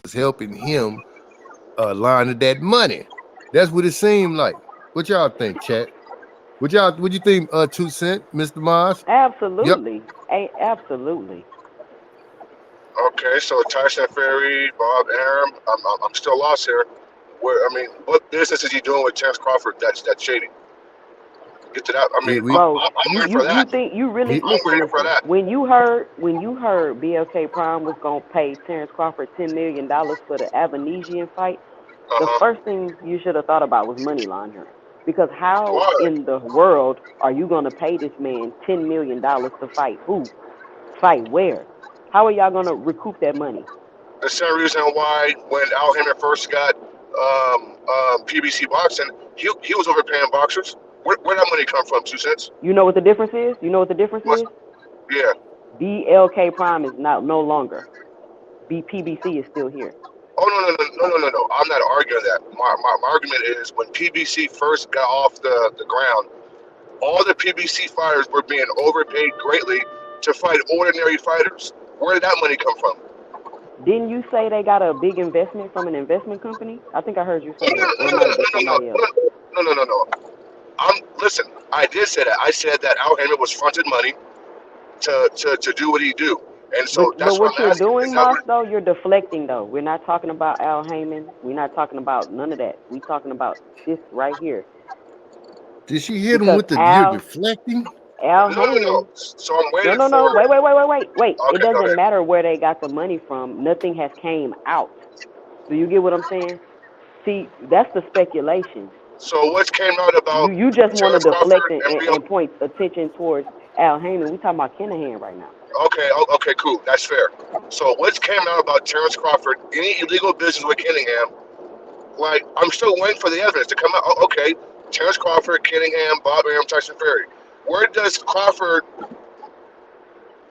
was helping him launder that money. That's what it seemed like. What y'all think, chat? What you think, 2 Cent, Mr. Mars? Yep. Absolutely. Absolutely. Okay, so Tyson Ferry, Bob Arum. I'm still lost here. What business is he doing with Terence Crawford? That's shady. Get to that. We Bro, I'm you waiting for you you that. think you really he, I'm listen, waiting for listen. that. When you heard BLK Prime was gonna pay Terrence Crawford $10 million for the Avanesian fight, Uh the huh. first thing you should have thought about was money laundering. Because how Why? in the world are you gonna pay this man $10 million to fight who? Fight where? How are y'all gonna recoup that money? The same reason why when Al Hammond first got PBC boxing, he was overpaying boxers. Where that money come from? 2 cents? You know what the difference is? You know what the difference What's is? yeah? BLK Prime is now no longer. PBC is still here. Oh no! I'm not arguing that. My argument is when PBC first got off the ground, all the PBC fighters were being overpaid greatly to fight ordinary fighters. Where did that money come from? Didn't you say they got a big investment from an investment company? I think I heard you No say no that, or it no might no have been no no somebody else. no. Listen. I did say that. I said that Al Hammond was fronted money to do what he do, and so But that's what what I'm you're asking. Is doing, that Moss, what? though, you're deflecting though. We're not talking about Al Heyman. We're not talking about none of that. We're talking about this right here. did she hit him Because with the you're Al deflecting? Al No. Heyman. So I'm No, waiting no, no. for. Wait. It Okay, go doesn't ahead. matter where they got the money from. Nothing has came out. Do you get what I'm saying? See, that's the speculation. So what came out about You just want to Terence deflect Crawford and, and and, Bill? and point attention towards Al Heyman. We talking about Kinahan right now. Okay, cool. That's fair. So what's came out about Terence Crawford? Any illegal business with Kinningham? Like I'm still waiting for the evidence to come out. Okay, Terence Crawford, Kinningham, Bob Arum, Tyson Ferry. Where does Crawford?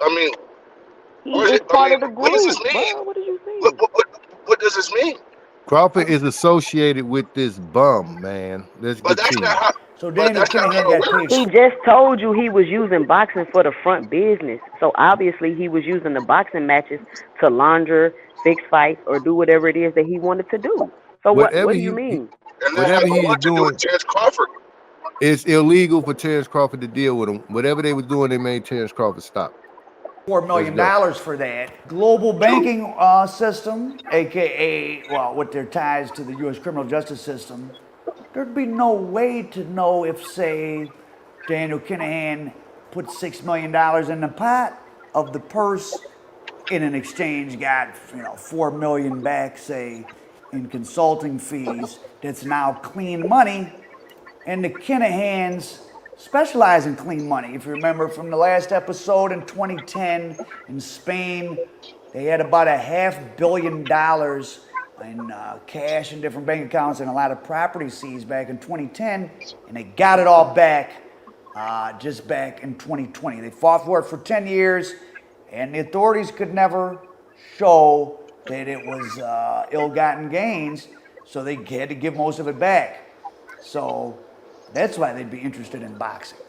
I mean, He is part of the what does this group, mean? bro. What is you What saying? what what, what does this mean? Crawford is associated with this bum, man. Let's But that's continue. not how. So But Daniel that's not Kinahan how it got paid. He works. just told you he was using boxing for the front business. So obviously he was using the boxing matches to launder, fix fights, or do whatever it is that he wanted to do. So what Whatever do you mean? And that whatever has he's what to do doing, with Terence Crawford? it's illegal for Terence Crawford to deal with him. Whatever they was doing, they made Terence Crawford stop. $4 Let's million go. for that. Global Two. banking system, aka, well, with their ties to the U.S. criminal justice system, there'd be no way to know if, say, Daniel Kinahan put $6 million in the pot of the purse, and in exchange got, $4 million back, say, in consulting fees. That's now clean money, and the Kinahans specialize in clean money. If you remember from the last episode in 2010 in Spain, they had about $500 million in cash in different bank accounts and a lot of property seized back in 2010, and they got it all back just back in 2020. They fought for it for 10 years, and the authorities could never show that it was ill-gotten gains, so they had to give most of it back. So that's why they'd be interested in boxing.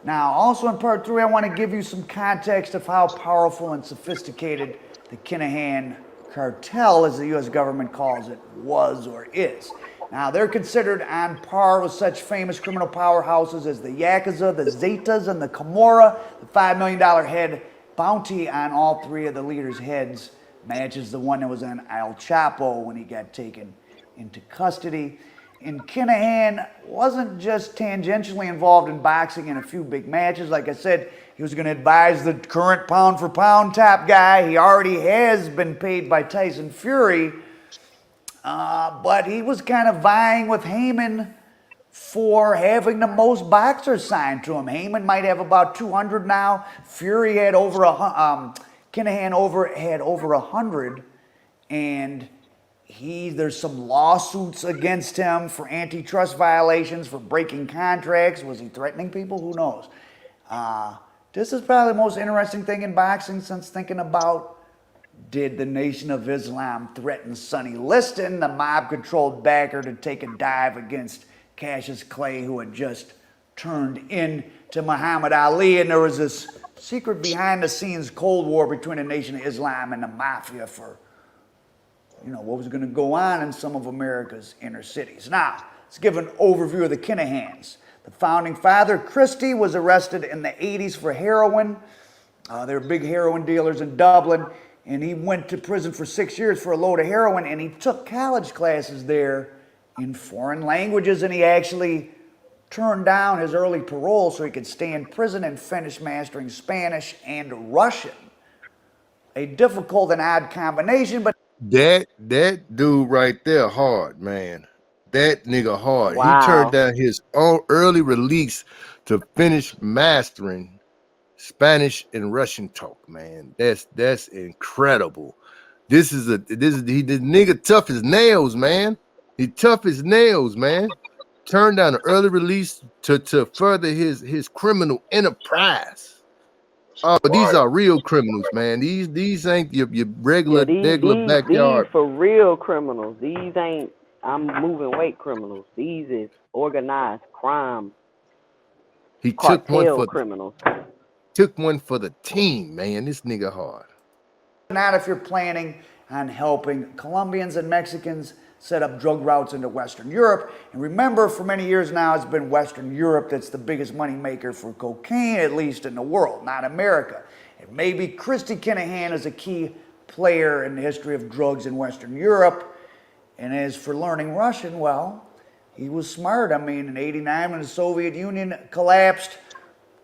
Now, also in part 3, I want to give you some context of how powerful and sophisticated the Kinahan cartel, as the U.S. government calls it, was or is. Now, they're considered on par with such famous criminal powerhouses as the Yakuza, the Zetas, and the Camorra. The $5 million head bounty on all 3 of the leaders' heads matches the one that was on El Chapo when he got taken into custody. And Kinahan wasn't just tangentially involved in boxing in a few big matches. Like I said, he was going to advise the current pound-for-pound top guy. He already has been paid by Tyson Fury. But he was kind of vying with Heyman for having the most boxers signed to him. Heyman might have about 200 now. Fury had over Kinahan had over 100, and there's some lawsuits against him for antitrust violations, for breaking contracts. Was he threatening people? Who knows? This is probably the most interesting thing in boxing since thinking about, did the Nation of Islam threaten Sonny Liston, the mob-controlled backer, to take a dive against Cassius Clay, who had just turned into Muhammad Ali? And there was this secret behind-the-scenes Cold War between the Nation of Islam and the Mafia for what was going to go on in some of America's inner cities. Now, let's give an overview of the Kinahans. The founding father, Christie, was arrested in the 80s for heroin. They were big heroin dealers in Dublin, and he went to prison for 6 years for a load of heroin, and he took college classes there in foreign languages, and he actually turned down his early parole so he could stay in prison and finish mastering Spanish and Russian. A difficult and odd combination, but that dude right there hard, man. That nigga hard. Wow. He turned down his own early release to finish mastering Spanish and Russian talk, man. That's incredible. This nigga tough as nails, man. He tough as nails, man. Turned down an early release to further his criminal enterprise. Oh, these are real criminals, man. These ain't your regular backyard. These for real criminals. These ain't I'm moving weight criminals. These is organized crime. He took one criminals. Took one for the team, man. This nigga hard. not if you're planning on helping Colombians and Mexicans set up drug routes into Western Europe. And remember, for many years now, it's been Western Europe that's the biggest money maker for cocaine, at least in the world, not America. And maybe Christy Kinahan is a key player in the history of drugs in Western Europe. And as for learning Russian, well, he was smart. I mean, in '89, when the Soviet Union collapsed,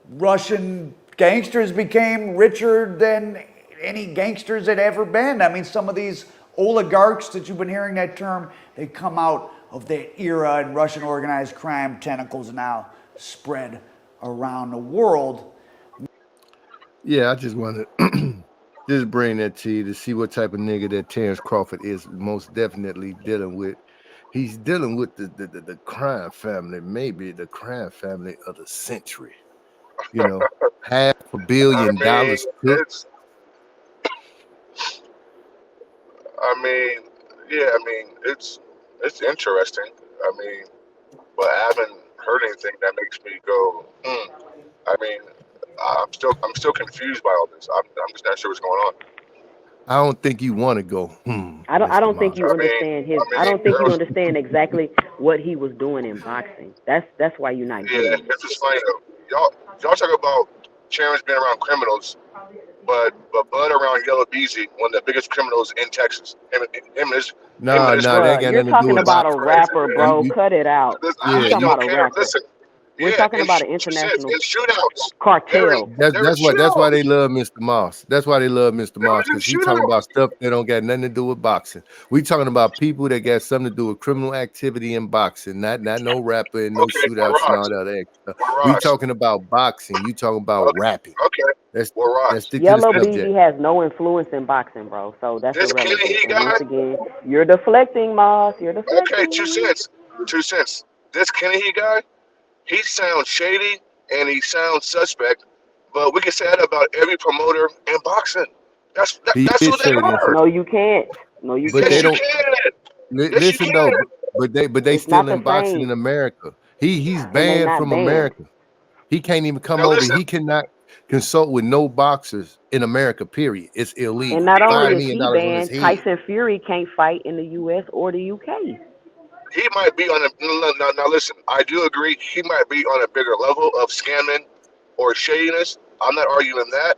Russian gangsters became richer than any gangsters had ever been. I mean, some of these oligarchs that you've been hearing that term, they come out of that era, and Russian organized crime tentacles now spread around the world. Yeah, I just wanted to just bring that to you to see what type of nigga that Terence Crawford is most definitely dealing with. He's dealing with the crime family, maybe the crime family of the century. You know, $500 million. It's interesting. But I haven't heard anything that makes me go, I'm still confused by all this. I'm just not sure what's going on. I don't think you want to go. I don't think you understand his. I don't think you understand exactly what he was doing in boxing. That's why you're not getting it. Yeah, it's just funny though. Y'all talk about Terence being around criminals, but Bud around Yellow Beezy, one of the biggest criminals in Texas. Nah, that ain't you're nothing to do talking with about a boxing. rapper, bro. Cut it out. You're talking about a rapper. Listen, We're talking about an international shootouts. cartel. That's why they love Mr. Moss. That's why they love Mr. Moss, because he's talking about stuff that don't got nothing to do with boxing. We talking about people that got something to do with criminal activity in boxing, not no rapper and no shootouts and all that extra. We talking about boxing. You talking about rapping. Okay. Let's stick Yellow to the subject. Beezy has no influence in boxing, bro. So that's This irrelevant. Kinahan And guy? once again, you're deflecting, Moss. You're deflecting. Okay, 2 cents. 2 cents. This Kinahan guy, he sounds shady and he sounds suspect, but we can say that about every promoter in boxing. That's who they are. No, you can't. No, you But can't. they don't. Yes, Listen you though, can. but they It's still not the in boxing same. in America. He's they banned not from banned. America. He can't even come Now over. listen. He cannot consult with no boxers in America. Period. It's illegal. And not $5 only is million he on his banned, head. Tyson Fury can't fight in the U.S. or the U.K. He might be on a now listen, I do agree he might be on a bigger level of scamming or shadiness. I'm not arguing that.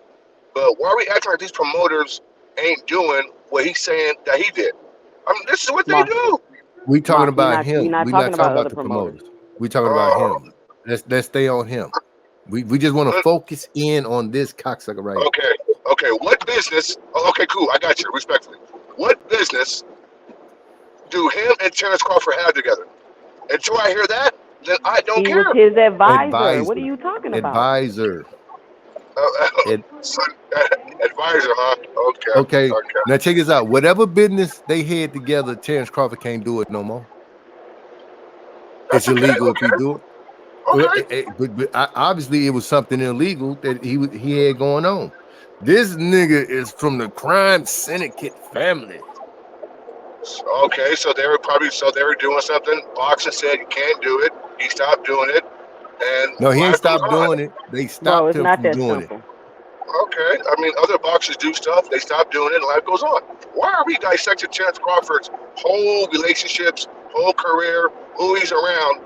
But why are we acting like these promoters ain't doing what he's saying that he did? This is what they Moss, do. We talking Moss, about him. We're not We talking not talking about about other the promoters. promoters. We talking about him. Let's stay on him. We just want to focus in on this cocksucker right here. Okay. What business? Oh, okay, cool. I got you. Respectfully, what business do him and Terence Crawford have together? Until I hear that, then I don't He care. was his advisor. What are you talking about? Advisor. Advisor, huh? Okay. Now check this out. Whatever business they had together, Terence Crawford can't do it no more. It's illegal if he do it. Okay. But obviously it was something illegal that he had going on. This nigga is from the crime syndicate family. Okay, so they were doing something. Boxing said you can't do it. He stopped doing it, and No, he ain't life stopped goes on. doing it. They Bro, stopped it's him not from that doing simple. it. Okay, I mean, other boxers do stuff. They stop doing it, and life goes on. Why are we dissecting Terence Crawford's whole relationships, whole career, who he's around?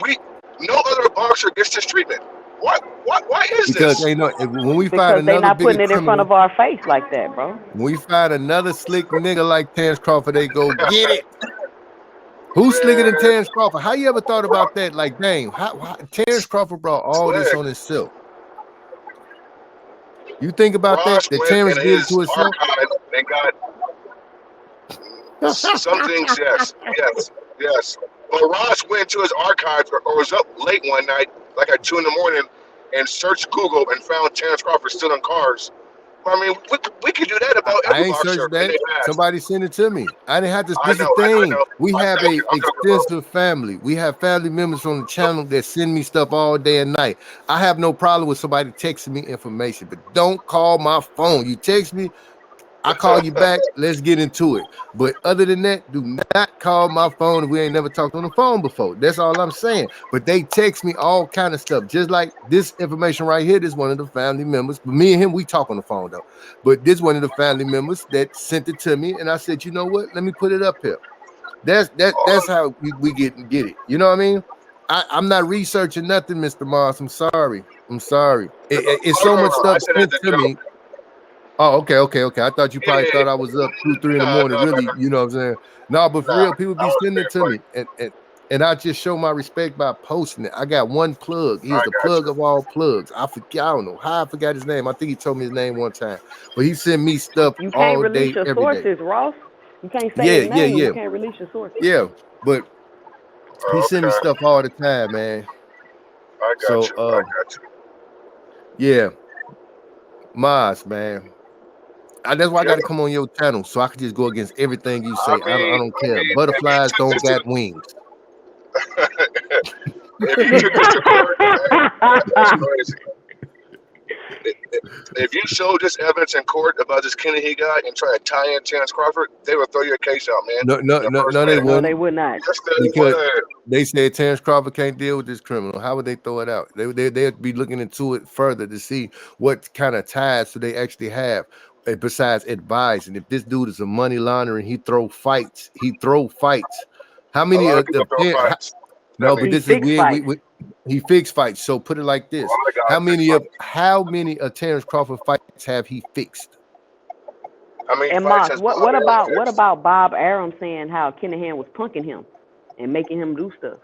We No other boxer gets this treatment. What? What? Why is Because this? ain't no when we find Because they another not bigger putting it in front criminal, of our face like that, bro. when we find another slick nigga like Terence Crawford, they go get it. Who's slicker than Man, Terence Crawford? How you ever thought about that? Like, dang, Terence Crawford brought all this Slick. on himself. You think about that? Ross That went Terrence in did it to his himself? archive and got some things. Yes, yes, yes. But Ross went to his archives or was up late one night, like at 2 in the morning, and searched Google and found Terence Crawford still in cars. I mean, we could do that about I every ain't boxer searched in that. the past. Somebody sent it to me. I didn't have to. I This is know, the I thing. know. We have a I'm joking, bro. extensive family. We have family members on the channel that send me stuff all day and night. I have no problem with somebody texting me information, but don't call my phone. You text me, I call you back. Let's get into it. But other than that, do not call my phone if we ain't never talked on the phone before. That's all I'm saying. But they text me all kind of stuff, just like this information right here. This is one of the family members. But me and him, we talk on the phone though. But this one of the family members that sent it to me, and I said, you know what? Let me put it up here. That's Oh, how we get it. You know what I mean? I'm not researching nothing, Mr. Moss. I'm sorry. It's so much no. I stuff said sent as a to me. joke. Oh, okay. I thought you Yeah, probably thought I was up 2, 3 in the morning. Really, no. you know what I'm saying? No, but for Nah, real, people I be was sending it being to funny. me, and I just show my respect by posting it. I got one plug. He is I the got plug you. of all plugs. I forget. I don't know how I forgot his name. I think he told me his name one time, but he sent me stuff You can't all release day, your every day. sources, Ross. You can't say Yeah, his yeah, name. You yeah, can't release your sources. yeah. But he sent me Okay, stuff all the time, man. I got So, you. I got you. yeah, Maz, man. That's why I got to Yeah, come on your channel so I can just go against everything you say. I don't I care. mean, if you Butterflies took don't this to got wings. if you took this to court, that's crazy. If you showed this evidence in court about this Kinahan guy and try to tie in Terence Crawford, they would throw your case out, man. No, no, In the no, first no, they minute. No, they wouldn't, would not. Yes, they because would. they said Terence Crawford can't deal with this criminal. How would they throw it out? They'd be looking into it further to see what kind of ties do they actually have, besides advising. If this dude is a money launderer and he throw fights, How A many lot of people throw fights. no, That but He this is fixed fights. he fixed fights. So put it like a this: lot of guys fix fights. how many of Terence Crawford fights have he fixed? How many And fights Moss, has what Bob what Arum about what fixed? about Bob Arum saying how Kinahan was punking him and making him do stuff?